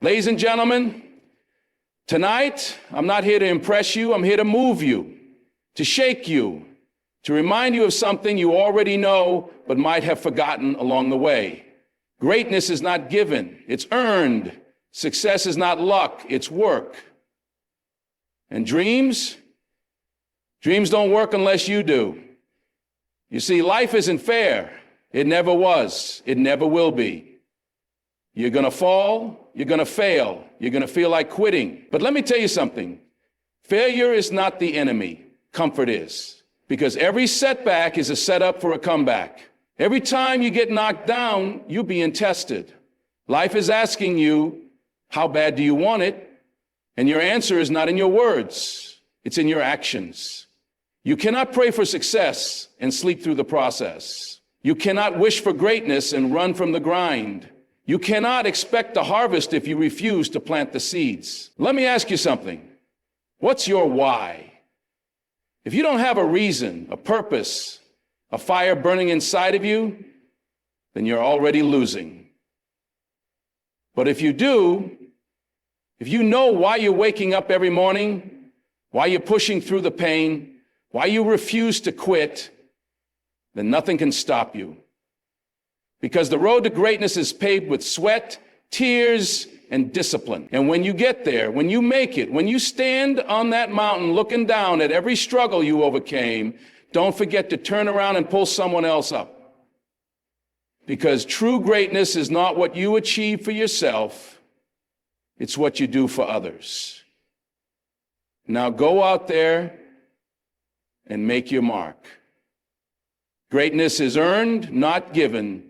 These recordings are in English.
Ladies and gentlemen, tonight, I'm not here to impress you. I'm here to move you, to shake you, to remind you of something you already know but might have forgotten along the way. Greatness is not given, it's earned. Success is not luck, it's work. And dreams don't work unless you do. You see, life isn't fair. It never was. It never will be. You're going to fall. You're going to fail. You're going to feel like quitting. But let me tell you something. Failure is not the enemy. Comfort is. Because every setback is a setup for a comeback. Every time you get knocked down, you're being tested. Life is asking you, how bad do you want it? And your answer is not in your words. It's in your actions. You cannot pray for success and sleep through the process. You cannot wish for greatness and run from the grind. You cannot expect to harvest if you refuse to plant the seeds. Let me ask you something. What's your why? If you don't have a reason, a purpose, a fire burning inside of you, then you're already losing. But if you do, if you know why you're waking up every morning, why you're pushing through the pain, why you refuse to quit, then nothing can stop you. Because the road to greatness is paved with sweat, tears, and discipline. And when you get there, when you make it, when you stand on that mountain looking down at every struggle you overcame, don't forget to turn around and pull someone else up. Because true greatness is not what you achieve for yourself, it's what you do for others. Now go out there and make your mark. Greatness is earned, not given.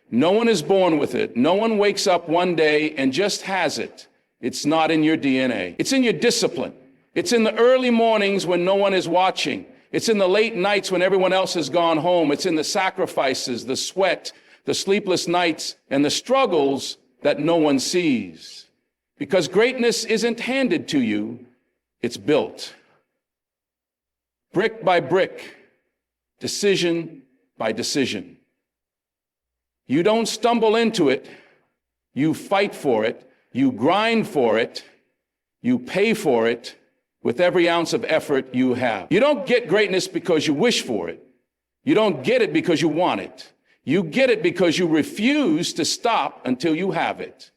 No one is born with it. No one wakes up one day and just has it. It's not in your DNA. It's in your discipline. It's in the early mornings when no one is watching. It's in the late nights when everyone else has gone home. It's in the sacrifices, the sweat, the sleepless nights, and the struggles that no one sees. Because greatness isn't handed to you, it's built. Brick by brick, decision by decision. You don't stumble into it, you fight for it, you grind for it, you pay for it with every ounce of effort you have. You don't get greatness because you wish for it. You don't get it because you want it. You get it because you refuse to stop until you have it.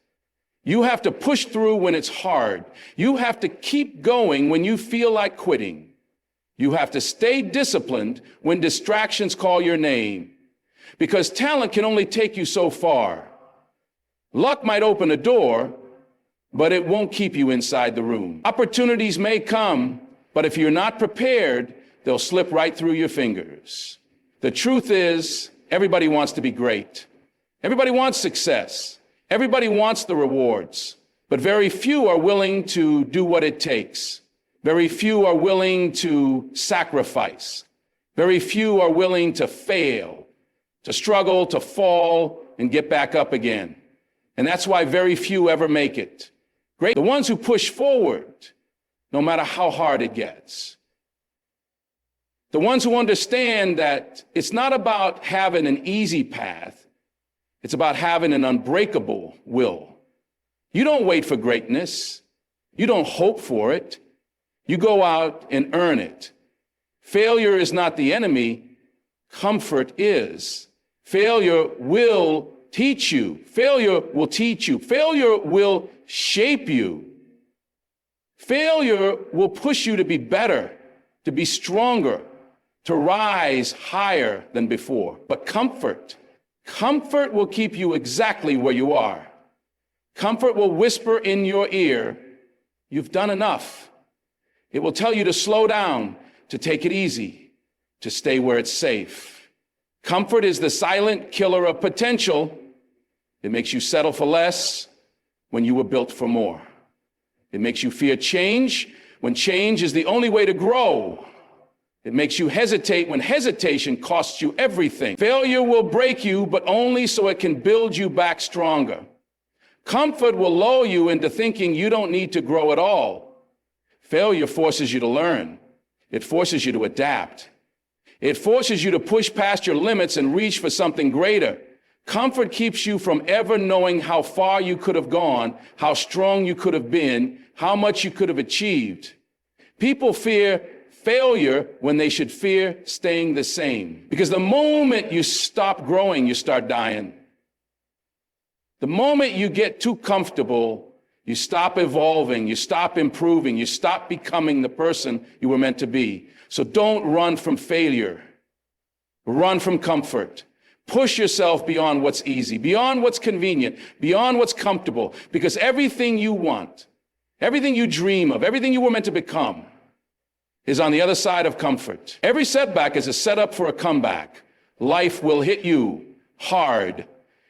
You have to push through when it's hard. You have to keep going when you feel like quitting. You have to stay disciplined when distractions call your name. Because talent can only take you so far. Luck might open a door, but it won't keep you inside the room. Opportunities may come, but if you're not prepared, they'll slip right through your fingers. The truth is, everybody wants to be great. Everybody wants success. Everybody wants the rewards, but very few are willing to do what it takes. Very few are willing to sacrifice. Very few are willing to fail, to struggle, to fall, and get back up again. And that's why very few ever make it. Great, the ones who push forward, no matter how hard it gets. The ones who understand that it's not about having an easy path, it's about having an unbreakable will. You don't wait for greatness. You don't hope for it. You go out and earn it. Failure is not the enemy. Comfort is. Failure will teach you. Failure will teach you. Failure will shape you. Failure will push you to be better, to be stronger, to rise higher than before. But comfort will keep you exactly where you are. Comfort will whisper in your ear, you've done enough. It will tell you to slow down, to take it easy, to stay where it's safe. Comfort is the silent killer of potential. It makes you settle for less when you were built for more. It makes you fear change when change is the only way to grow. It makes you hesitate when hesitation costs you everything. Failure will break you, but only so it can build you back stronger. Comfort will lull you into thinking you don't need to grow at all. Failure forces you to learn. It forces you to adapt. It forces you to push past your limits and reach for something greater. Comfort keeps you from ever knowing how far you could have gone, how strong you could have been, how much you could have achieved. People fear failure when they should fear staying the same. Because the moment you stop growing, you start dying. The moment you get too comfortable, you stop evolving, you stop improving, you stop becoming the person you were meant to be. So don't run from failure. Run from comfort. Push yourself beyond what's easy, beyond what's convenient, beyond what's comfortable, because everything you want, everything you dream of, everything you were meant to become is on the other side of comfort. Every setback is a setup for a comeback. Life will hit you hard.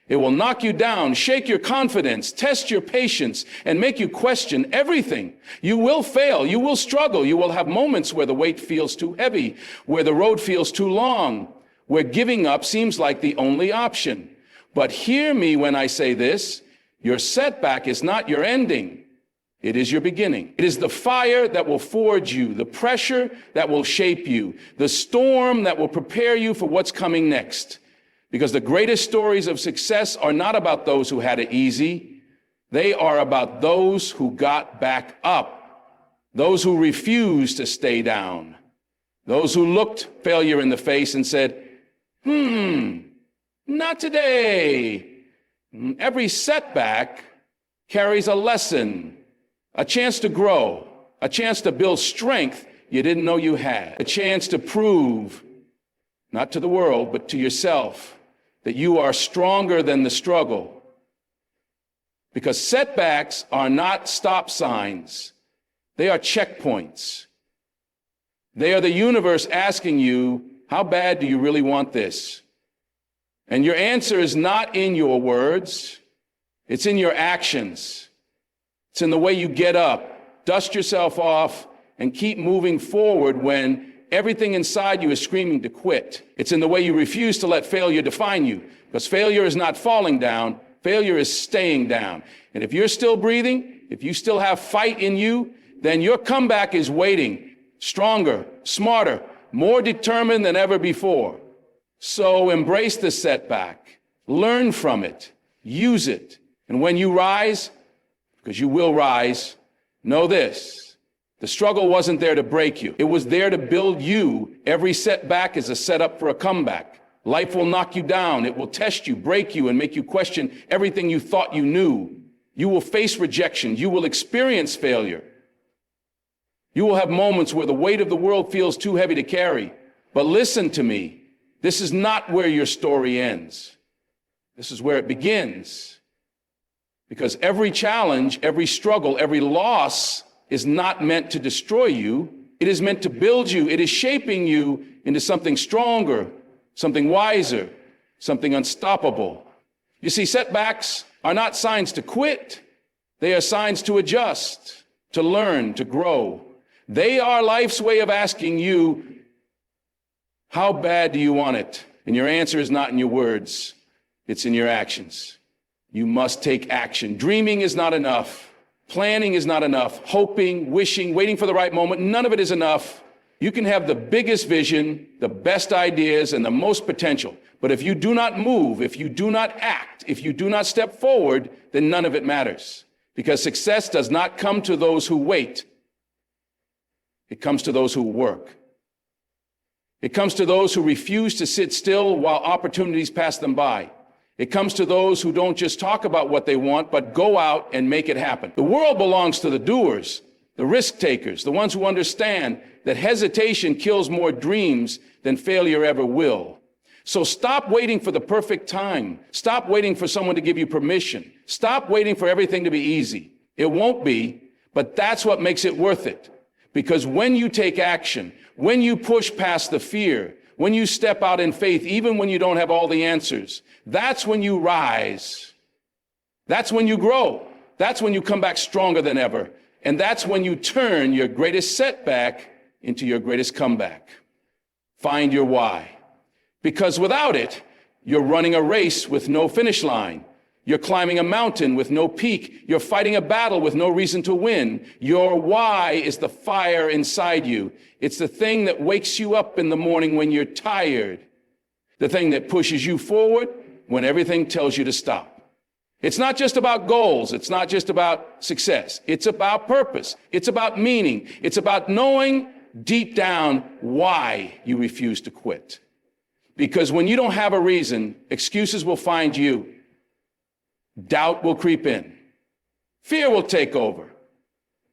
It will knock you down, shake your confidence, test your patience, and make you question everything. You will fail. You will struggle. You will have moments where the weight feels too heavy, where the road feels too long, where giving up seems like the only option. But hear me when I say this, your setback is not your ending. It is your beginning. It is the fire that will forge you, the pressure that will shape you, the storm that will prepare you for what's coming next. Because the greatest stories of success are not about those who had it easy. They are about those who got back up, those who refused to stay down, those who looked failure in the face and said, not today. Every setback carries a lesson, a chance to grow, a chance to build strength you didn't know you had, a chance to prove, not to the world, but to yourself, that you are stronger than the struggle. Because setbacks are not stop signs. They are checkpoints. They are the universe asking you, how bad do you really want this? And your answer is not in your words. It's in your actions. It's in the way you get up, dust yourself off, and keep moving forward when everything inside you is screaming to quit. It's in the way you refuse to let failure define you. Because failure is not falling down. Failure is staying down. And if you're still breathing, if you still have fight in you, then your comeback is waiting, stronger, smarter, more determined than ever before. So embrace the setback, learn from it, use it. And when you rise, because you will rise, know this, the struggle wasn't there to break you. It was there to build you. Every setback is a setup for a comeback. Life will knock you down. It will test you, break you, and make you question everything you thought you knew. You will face rejection. You will experience failure. You will have moments where the weight of the world feels too heavy to carry. But listen to me. This is not where your story ends. This is where it begins. Because every challenge, every struggle, every loss is not meant to destroy you. It is meant to build you. It is shaping you into something stronger, something wiser, something unstoppable. You see, setbacks are not signs to quit. They are signs to adjust, to learn, to grow. They are life's way of asking you, how bad do you want it? And your answer is not in your words. It's in your actions. You must take action. Dreaming is not enough. Planning is not enough. Hoping, wishing, waiting for the right moment, none of it is enough. You can have the biggest vision, the best ideas, and the most potential. But if you do not move, if you do not act, if you do not step forward, then none of it matters. Because success does not come to those who wait. It comes to those who work. It comes to those who refuse to sit still while opportunities pass them by. It comes to those who don't just talk about what they want, but go out and make it happen. The world belongs to the doers, the risk takers, the ones who understand that hesitation kills more dreams than failure ever will. So stop waiting for the perfect time. Stop waiting for someone to give you permission. Stop waiting for everything to be easy. It won't be, but that's what makes it worth it. Because when you take action, when you push past the fear, when you step out in faith, even when you don't have all the answers, that's when you rise. That's when you grow. That's when you come back stronger than ever. And that's when you turn your greatest setback into your greatest comeback. Find your why. Because without it, you're running a race with no finish line. You're climbing a mountain with no peak. You're fighting a battle with no reason to win. Your why is the fire inside you. It's the thing that wakes you up in the morning when you're tired. The thing that pushes you forward when everything tells you to stop. It's not just about goals. It's not just about success. It's about purpose. It's about meaning. It's about knowing deep down why you refuse to quit. Because when you don't have a reason, excuses will find you. Doubt will creep in. Fear will take over.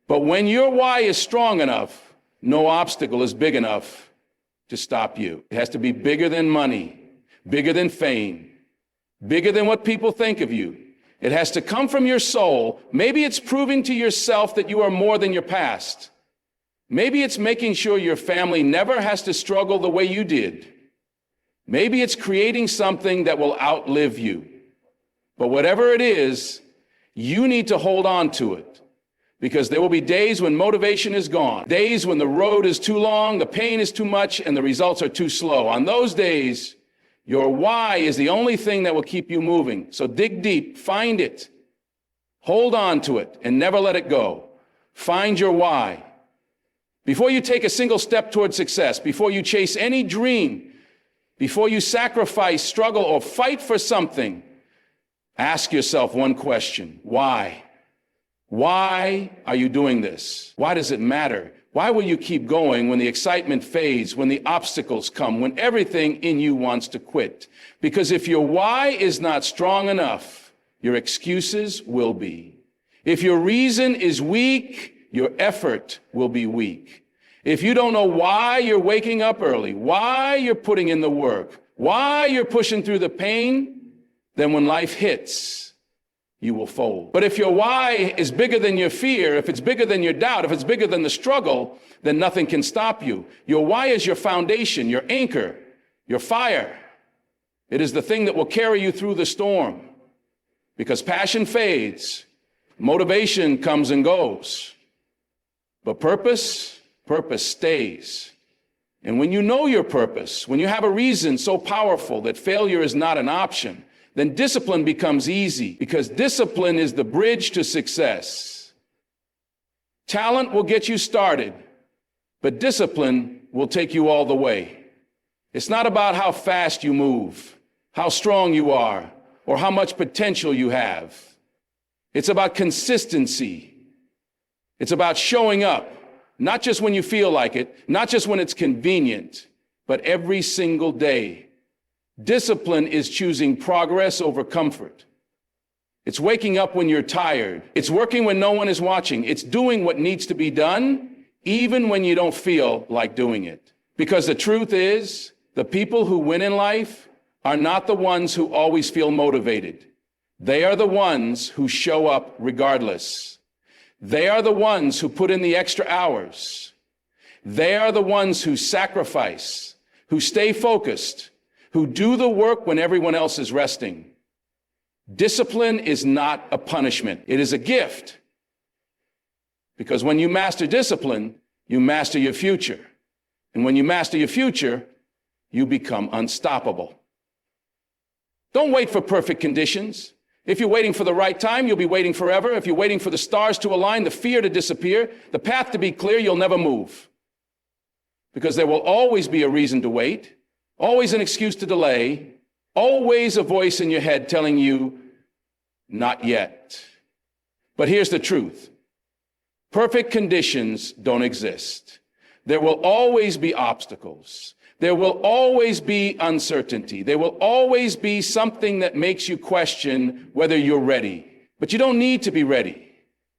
But when your why is strong enough, no obstacle is big enough to stop you. It has to be bigger than money, bigger than fame, bigger than what people think of you. It has to come from your soul. Maybe it's proving to yourself that you are more than your past. Maybe it's making sure your family never has to struggle the way you did. Maybe it's creating something that will outlive you. But whatever it is, you need to hold on to it, because there will be days when motivation is gone, days when the road is too long, the pain is too much, and the results are too slow. On those days, your why is the only thing that will keep you moving. So dig deep, find it, hold on to it, and never let it go. Find your why. Before you take a single step toward success, before you chase any dream, before you sacrifice, struggle, or fight for something, ask yourself one question: why? Why are you doing this? Why does it matter? Why will you keep going when the excitement fades, when the obstacles come, when everything in you wants to quit? Because if your why is not strong enough, your excuses will be. If your reason is weak, your effort will be weak. If you don't know why you're waking up early, why you're putting in the work, why you're pushing through the pain, then when life hits, you will fold. But if your why is bigger than your fear, if it's bigger than your doubt, if it's bigger than the struggle, then nothing can stop you. Your why is your foundation, your anchor, your fire. It is the thing that will carry you through the storm. Because passion fades, motivation comes and goes. But purpose stays. And when you know your purpose, when you have a reason so powerful that failure is not an option, then discipline becomes easy, because discipline is the bridge to success. Talent will get you started, but discipline will take you all the way. It's not about how fast you move, how strong you are, or how much potential you have. It's about consistency. It's about showing up, not just when you feel like it, not just when it's convenient, but every single day. Discipline is choosing progress over comfort. It's waking up when you're tired. It's working when no one is watching. It's doing what needs to be done, even when you don't feel like doing it. Because the truth is, the people who win in life are not the ones who always feel motivated. They are the ones who show up regardless. They are the ones who put in the extra hours. They are the ones who sacrifice, who stay focused, who do the work when everyone else is resting. Discipline is not a punishment. It is a gift. Because when you master discipline, you master your future. And when you master your future, you become unstoppable. Don't wait for perfect conditions. If you're waiting for the right time, you'll be waiting forever. If you're waiting for the stars to align, the fear to disappear, the path to be clear, you'll never move. Because there will always be a reason to wait. Always an excuse to delay, always a voice in your head telling you, not yet. But here's the truth. Perfect conditions don't exist. There will always be obstacles. There will always be uncertainty. There will always be something that makes you question whether you're ready. But you don't need to be ready.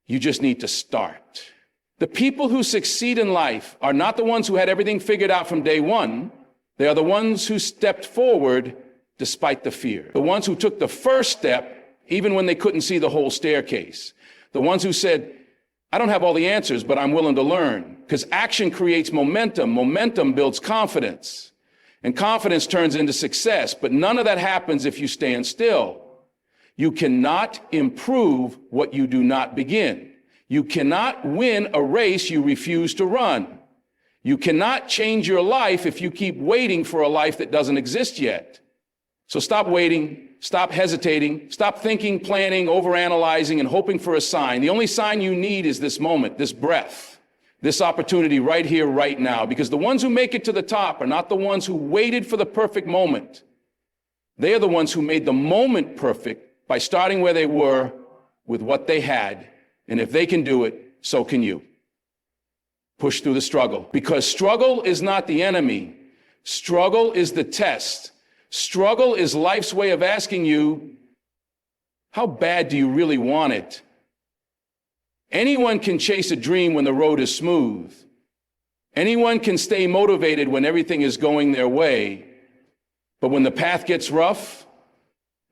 You just need to start. The people who succeed in life are not the ones who had everything figured out from day one. They are the ones who stepped forward despite the fear. The ones who took the first step, even when they couldn't see the whole staircase. The ones who said, I don't have all the answers, but I'm willing to learn. Because action creates momentum. Momentum builds confidence. And confidence turns into success. But none of that happens if you stand still. You cannot improve what you do not begin. You cannot win a race you refuse to run. You cannot change your life if you keep waiting for a life that doesn't exist yet. So stop waiting, stop hesitating, stop thinking, planning, overanalyzing, and hoping for a sign. The only sign you need is this moment, this breath, this opportunity right here, right now. Because the ones who make it to the top are not the ones who waited for the perfect moment. They are the ones who made the moment perfect by starting where they were with what they had. And if they can do it, so can you. Push through the struggle, because struggle is not the enemy. Struggle is the test. Struggle is life's way of asking you, how bad do you really want it? Anyone can chase a dream when the road is smooth. Anyone can stay motivated when everything is going their way. But when the path gets rough,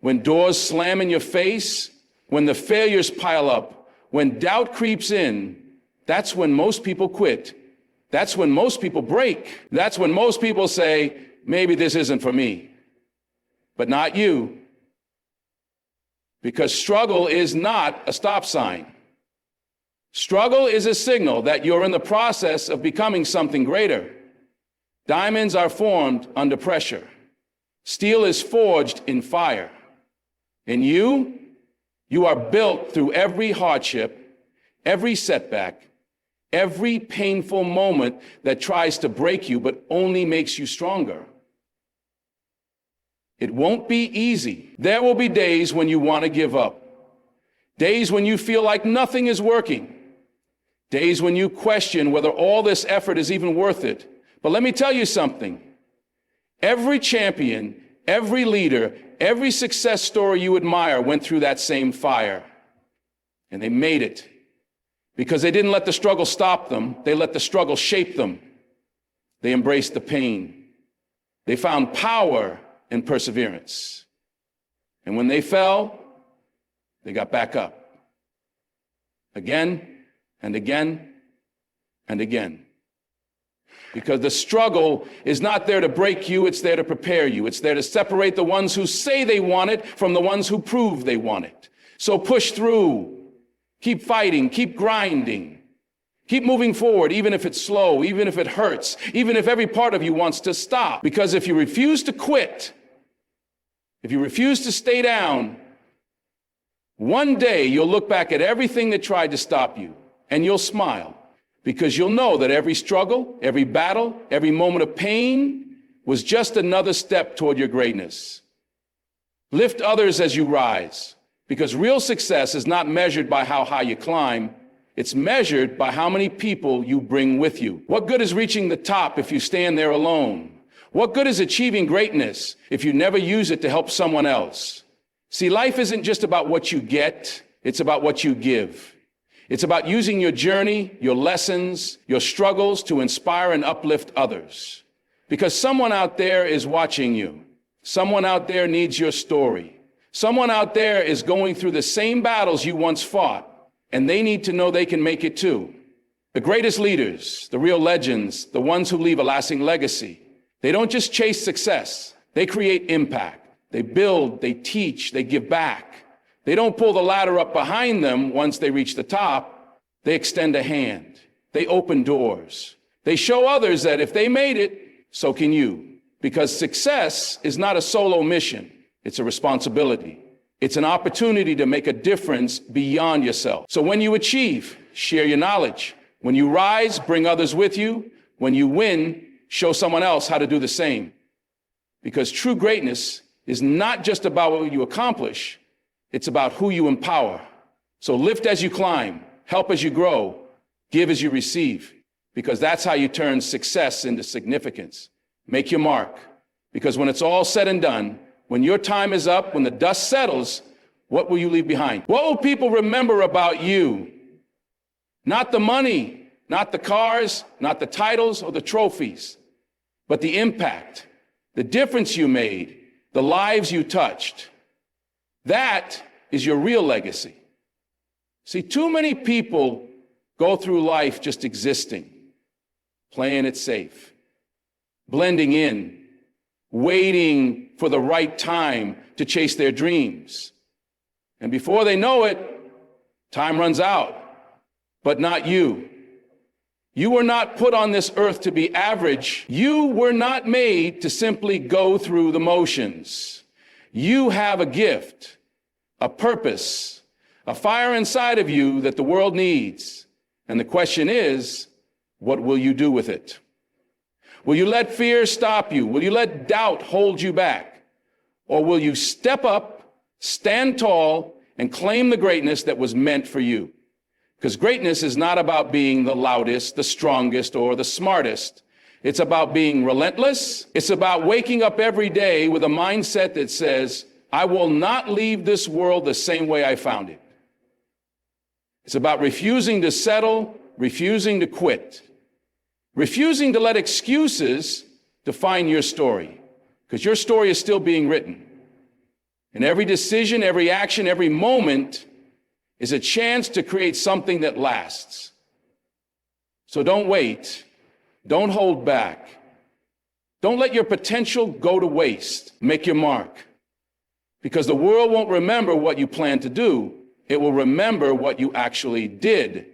when doors slam in your face, when the failures pile up, when doubt creeps in, that's when most people quit. That's when most people break. That's when most people say, maybe this isn't for me. But not you. Because struggle is not a stop sign. Struggle is a signal that you're in the process of becoming something greater. Diamonds are formed under pressure. Steel is forged in fire. And you are built through every hardship, every setback, every painful moment that tries to break you but only makes you stronger. It won't be easy. There will be days when you want to give up. Days when you feel like nothing is working. Days when you question whether all this effort is even worth it. But let me tell you something. Every champion, every leader, every success story you admire went through that same fire. And they made it. Because they didn't let the struggle stop them. They let the struggle shape them. They embraced the pain. They found power in perseverance. And when they fell, they got back up. Again and again and again. Because the struggle is not there to break you, it's there to prepare you. It's there to separate the ones who say they want it from the ones who prove they want it. So push through. Keep fighting, keep grinding. Keep moving forward, even if it's slow, even if it hurts, even if every part of you wants to stop. Because if you refuse to quit, if you refuse to stay down, one day you'll look back at everything that tried to stop you and you'll smile, because you'll know that every struggle, every battle, every moment of pain was just another step toward your greatness. Lift others as you rise, because real success is not measured by how high you climb. It's measured by how many people you bring with you. What good is reaching the top if you stand there alone? What good is achieving greatness if you never use it to help someone else? See, life isn't just about what you get, it's about what you give. It's about using your journey, your lessons, your struggles to inspire and uplift others. Because someone out there is watching you. Someone out there needs your story. Someone out there is going through the same battles you once fought, and they need to know they can make it too. The greatest leaders, the real legends, the ones who leave a lasting legacy, they don't just chase success, they create impact. They build, they teach, they give back. They don't pull the ladder up behind them once they reach the top. They extend a hand. They open doors. They show others that if they made it, so can you. Because success is not a solo mission. It's a responsibility. It's an opportunity to make a difference beyond yourself. So when you achieve, share your knowledge. When you rise, bring others with you. When you win, show someone else how to do the same. Because true greatness is not just about what you accomplish. It's about who you empower. So lift as you climb, help as you grow, give as you receive, because that's how you turn success into significance. Make your mark, because when it's all said and done, when your time is up, when the dust settles, what will you leave behind? What will people remember about you? Not the money, not the cars, not the titles or the trophies, but the impact, the difference you made, the lives you touched. That is your real legacy. See, too many people go through life just existing, playing it safe, blending in, waiting for the right time to chase their dreams. And before they know it, time runs out. But not you. You were not put on this earth to be average. You were not made to simply go through the motions. You have a gift, a purpose, a fire inside of you that the world needs. And the question is, what will you do with it? Will you let fear stop you? Will you let doubt hold you back? Or will you step up, stand tall, and claim the greatness that was meant for you? Because greatness is not about being the loudest, the strongest, or the smartest. It's about being relentless. It's about waking up every day with a mindset that says, I will not leave this world the same way I found it. It's about refusing to settle, refusing to quit, refusing to let excuses define your story, because your story is still being written. And every decision, every action, every moment is a chance to create something that lasts. So don't wait. Don't hold back. Don't let your potential go to waste. Make your mark. Because the world won't remember what you plan to do. It will remember what you actually did.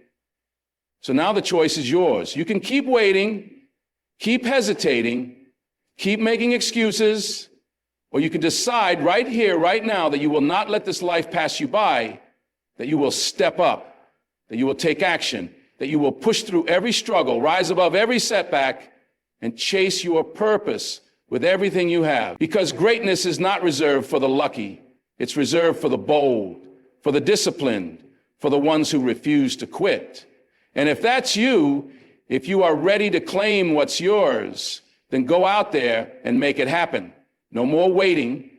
So now the choice is yours. You can keep waiting, keep hesitating, keep making excuses, or you can decide right here, right now, that you will not let this life pass you by, that you will step up, that you will take action, that you will push through every struggle, rise above every setback, and chase your purpose with everything you have. Because greatness is not reserved for the lucky. It's reserved for the bold, for the disciplined, for the ones who refuse to quit. And if that's you, if you are ready to claim what's yours, then go out there and make it happen. No more waiting,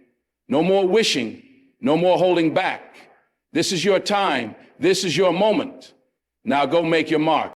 no more wishing, no more holding back. This is your time. This is your moment. Now go make your mark.